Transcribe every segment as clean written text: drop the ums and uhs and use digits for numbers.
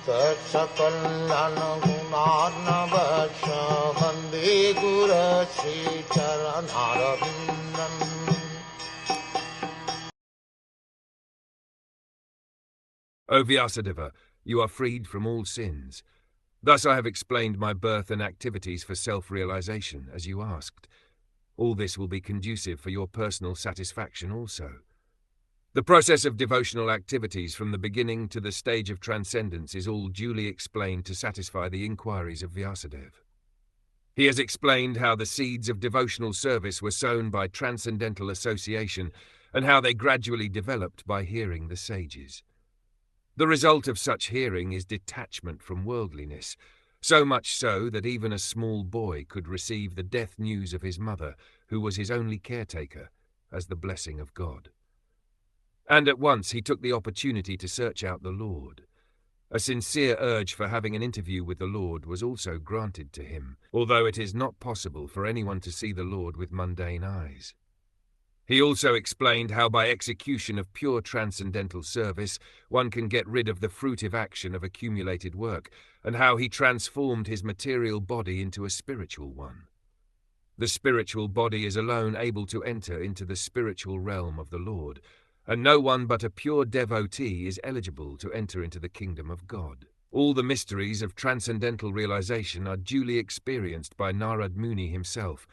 Sakal Gunar Vande Guru Sri Charanaravindan. O Vyasadeva, you are freed from all sins. Thus I have explained my birth and activities for self-realization, as you asked. All this will be conducive for your personal satisfaction also. The process of devotional activities from the beginning to the stage of transcendence is all duly explained to satisfy the inquiries of Vyasadeva. He has explained how the seeds of devotional service were sown by transcendental association and how they gradually developed by hearing the sages. The result of such hearing is detachment from worldliness, so much so that even a small boy could receive the death news of his mother, who was his only caretaker, as the blessing of God. And at once he took the opportunity to search out the Lord. A sincere urge for having an interview with the Lord was also granted to him, although it is not possible for anyone to see the Lord with mundane eyes. He also explained how by execution of pure transcendental service one can get rid of the fruitive action of accumulated work, and how he transformed his material body into a spiritual one. The spiritual body is alone able to enter into the spiritual realm of the Lord, and no one but a pure devotee is eligible to enter into the kingdom of God. All the mysteries of transcendental realization are duly experienced by Nārad Muni himself,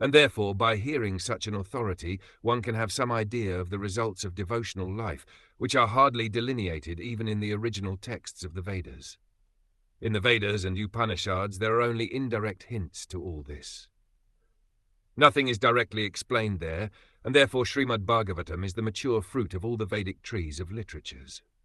and therefore by hearing such an authority one can have some idea of the results of devotional life, which are hardly delineated even in the original texts of the Vedas. In the Vedas and Upanishads there are only indirect hints to all this. Nothing is directly explained there, and therefore Srimad Bhagwatam is the mature fruit of all the Vedic trees of literatures.